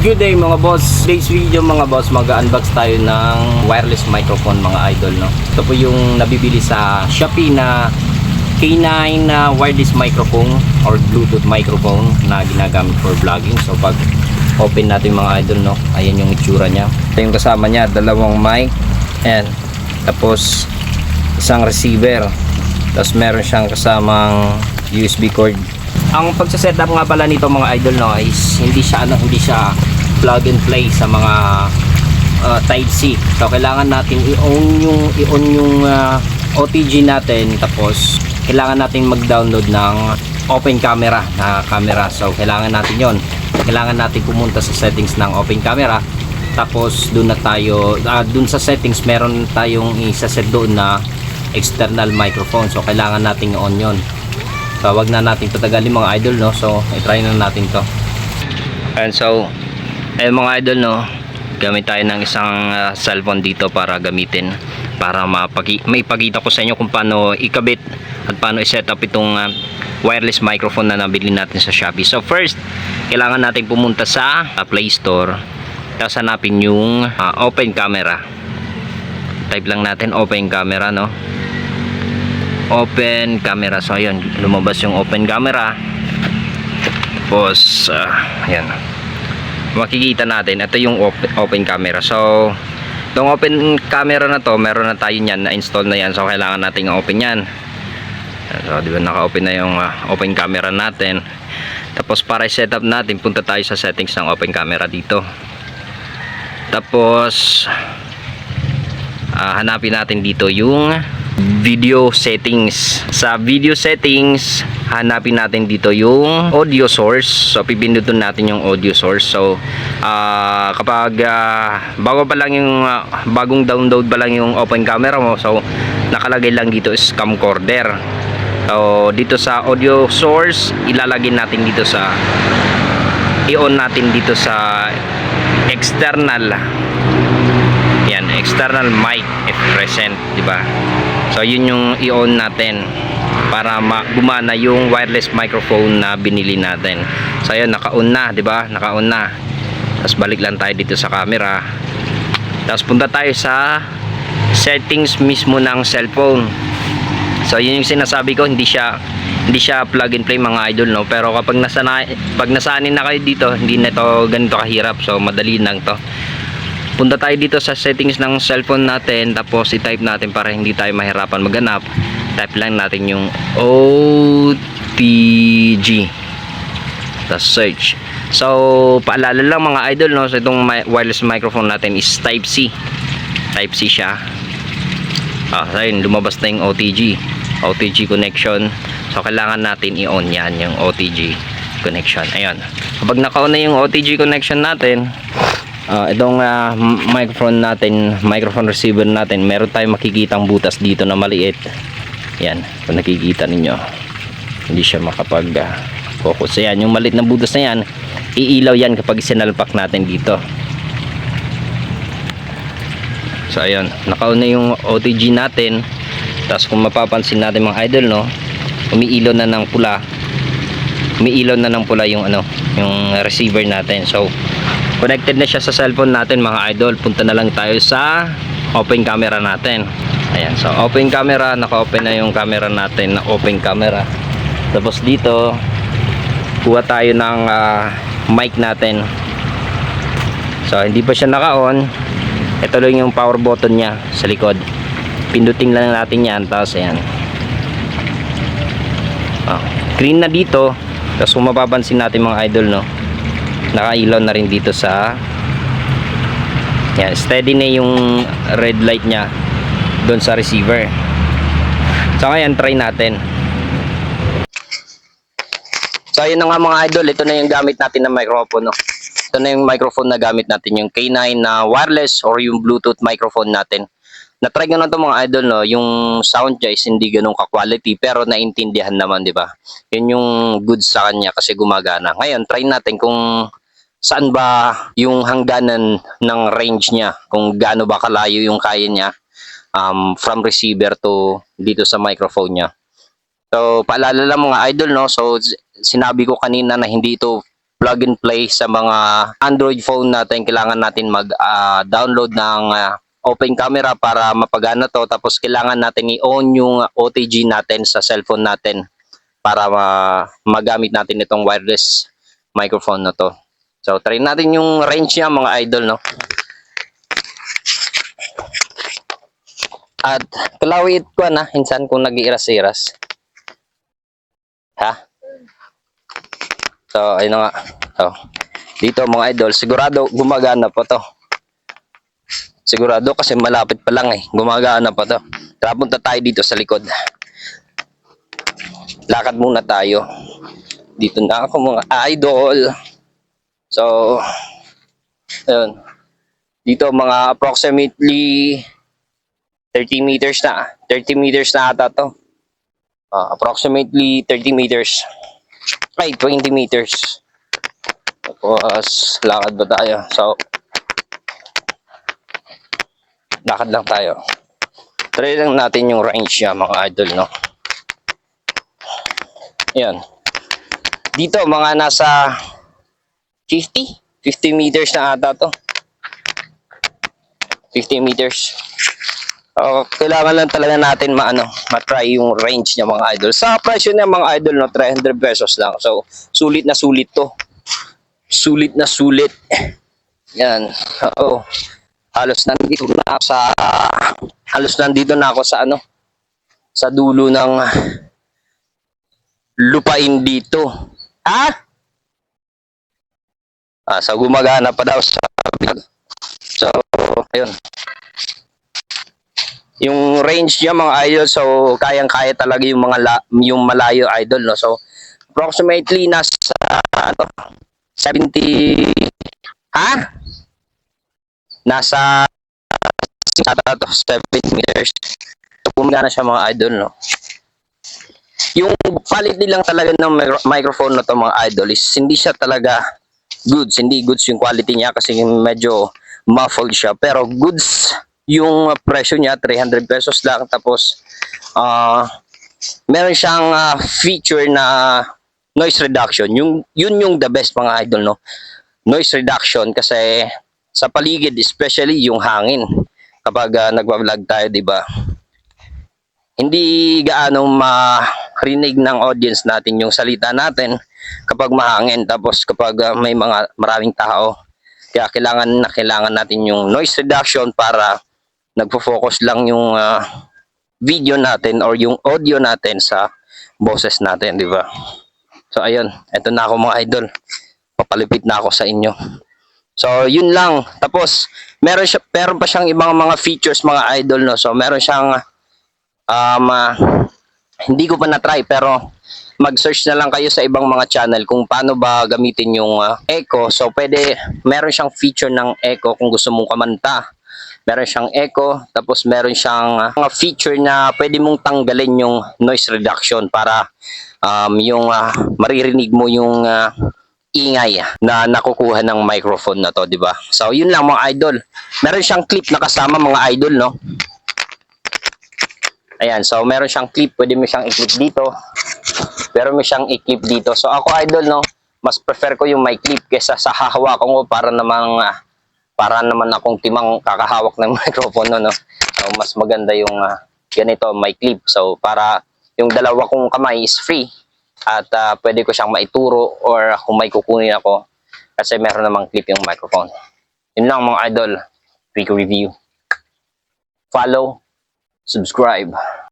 Good day mga boss. Today's video mga boss, mag-unbox tayo ng wireless microphone mga idol, no. Ito po yung nabibili sa Shopee na K9 na wireless microphone or Bluetooth microphone na ginagamit for vlogging. So pag open natin mga idol, no, ayan yung itsura niya. Ito yung kasama niya, dalawang mic and tapos isang receiver. Tapos meron siyang kasamang USB cord. Ang pagsa-setup nga pala nito mga idol, no, is hindi siya plug and play sa mga Type C. So kailangan natin i-on yung OTG natin, tapos kailangan natin mag-download ng open camera na camera. So kailangan natin yon. Kailangan natin pumunta sa settings ng open camera. Tapos doon na tayo, doon sa settings meron tayong isa-set doon na external microphone. So kailangan natin i-on yon. So wag na natin patagalin mga idol, no. So i-try na natin to. And so mga idol, no, gamit tayo ng isang cellphone dito para gamitin, para maipakita ko sa inyo kung paano ikabit at paano i-set up itong wireless microphone na nabili natin sa Shopee. So first, kailangan natin pumunta sa Play Store, tapos hanapin yung open camera. Type lang natin open camera, no. Open camera. So ayun, lumabas yung open camera. Tapos ayan, makikita natin ito yung open camera. So itong open camera na to, meron na tayo niyan, na install na yan. So kailangan natin open yan. So di ba naka-open na yung open camera natin. Tapos para i-set up natin, punta tayo sa settings ng open camera dito. Tapos hanapin natin dito yung video settings. Sa video settings, hanapin natin dito yung audio source. So pipindutin natin yung audio source. So kapag bago pa lang yung bagong download pa lang yung open camera mo, so nakalagay lang dito is camcorder. So dito sa audio source, ilalagay natin dito sa i-on natin dito sa external. Yan, external mic if present, di ba? So yun yung i-on natin para gumana yung wireless microphone na binili natin. So ayun, naka-on na, di ba? Naka-on na. Tapos balik lang tayo dito sa camera. Tapos punta tayo sa settings mismo ng cellphone. So yun yung sinasabi ko, hindi siya plug and play mga idol, no. Pero kapag nasanay na kayo dito, hindi na ito ganito kahirap. So madali lang to. Punta tayo dito sa settings ng cellphone natin, tapos i-type natin para hindi tayo mahirapan maghanap. Type lang natin yung OTG, tapos search. So paalala lang mga idol, no, so itong wireless microphone natin is Type C. Type C siya. So yun, lumabas na yung OTG connection. So kailangan natin i-on yan, yung OTG connection. Ayun, kapag naka-on na yung OTG connection natin, itong microphone natin, microphone receiver natin, meron tayong makikitang butas dito na maliit. Yan, kung nakikita ninyo, hindi siya makapag focus. Yan, yung maliit na butas na yan, iilaw yan kapag sinalpak natin dito. So ayun, naka-on na yung OTG natin. Tapos kung mapapansin natin mga idol, no, umiilaw na ng pula. Umiilaw na ng pula yung yung receiver natin. So connected na siya sa cellphone natin mga idol. Punta na lang tayo sa open camera natin. Ayan, so open camera, naka-open na yung camera natin na open camera. Tapos dito, kuha tayo ng mic natin. So hindi pa siya naka-on. Ito lang yung power button niya sa likod. Pindutin lang natin yan. Tapos ayan, green na dito. Tapos kung mapapansin natin mga idol, no, nakailaw na rin dito sa yan, steady na yung red light nya doon sa receiver. So ngayon try natin. So ayun na nga mga idol, ito na yung gamit natin na microphone, no? Ito na yung microphone na gamit natin, yung K9 na wireless or yung Bluetooth microphone natin. Na-try ko na to mga idol, no, yung sound niya is hindi ganun ka-quality pero naintindihan naman, di ba? Yun yung good sa kanya kasi gumagana. Ngayon try natin kung saan ba yung hangganan ng range niya, kung gaano ba kalayo yung kaya niya from receiver to dito sa microphone niya. So paalala lang mga idol, no, so sinabi ko kanina na hindi ito plug and play sa mga Android phone natin. Kailangan natin mag-download ng open camera para mapagana to. Tapos kailangan natin i-on yung OTG natin sa cellphone natin para magamit natin itong wireless microphone na to. So try natin yung range niya mga idol, no. At kalawit ko na hinsan kung nag-iiras-iras. Ha? So ayun na nga. So, dito mga idol, sigurado gumagana pa to. Sigurado kasi malapit pa lang gumagana pa to. Tara, punta tayo dito sa likod. Lakad muna tayo. Dito na ako mga idol. So, ayun. Dito mga approximately 30 meters na. 30 meters na ata to. Approximately 30 meters. Ay, 20 meters. Tapos, lakad ba tayo? So, lakad lang tayo. Try lang natin yung range niya mga idol, no? Ayan. Dito, mga nasa 50 meters na ata to. 50 meters. Kailangan lang talaga natin matry yung range niya mga idol. Sa presyo niya mga idol, no, 300 pesos lang. So, sulit na sulit to. Sulit na sulit. Yan. Oo. Halos nandito na ako sa sa dulo ng lupain dito. Ha? So gumagana pa daw sa vlog. So, ayun. Yung range niya mga idol, so kayang-kaya talaga yung yung malayo idol, no. So approximately nasa 70 nasa 7 meters. So, gumagana siya mga idol, no. Yung quality lang talaga ng microphone na to mga idol is hindi siya talaga goods. Hindi goods yung quality niya kasi medyo muffled siya. Pero goods yung presyo niya, 300 pesos lang. Tapos, meron siyang feature na noise reduction. Yun yung the best mga idol, no. Noise reduction kasi sa paligid, especially yung hangin. Kapag nagwa-vlog tayo, di ba? Hindi gaano marinig ng audience natin yung salita natin kapag mahangin. Tapos kapag may maraming tao. Kaya kailangan natin yung noise reduction para nagfo-focus lang yung video natin or yung audio natin sa boses natin, di ba? So ayun, eto na ako mga idol. Papalipit na ako sa inyo. So yun lang. Tapos meron pa siyang ibang mga features mga idol, no. So meron siyang hindi ko pa na-try pero mag-search na lang kayo sa ibang mga channel kung paano ba gamitin yung echo. So meron siyang feature ng echo kung gusto mong kumanta. Meron siyang echo, tapos meron siyang mga feature na pwede mong tanggalin yung noise reduction para yung maririnig mo yung ingay na nakukuha ng microphone na to, di ba? So yun lang mga idol. Meron siyang clip na kasama mga idol, no. Ayan, so meron siyang clip, pwede mo siyang i-clip dito. Pero mo siyang i-clip dito. So ako idol, no, mas prefer ko yung may clip kaysa sa hahawakan ko para naman akong timang kakahawak ng microphone, no. So mas maganda yung ganito, may clip. So para yung dalawa kong kamay is free at pwede ko siyang maituro or kung may kukunin ako kasi meron namang clip yung microphone. Yun lang mga idol, quick review. Follow, subscribe.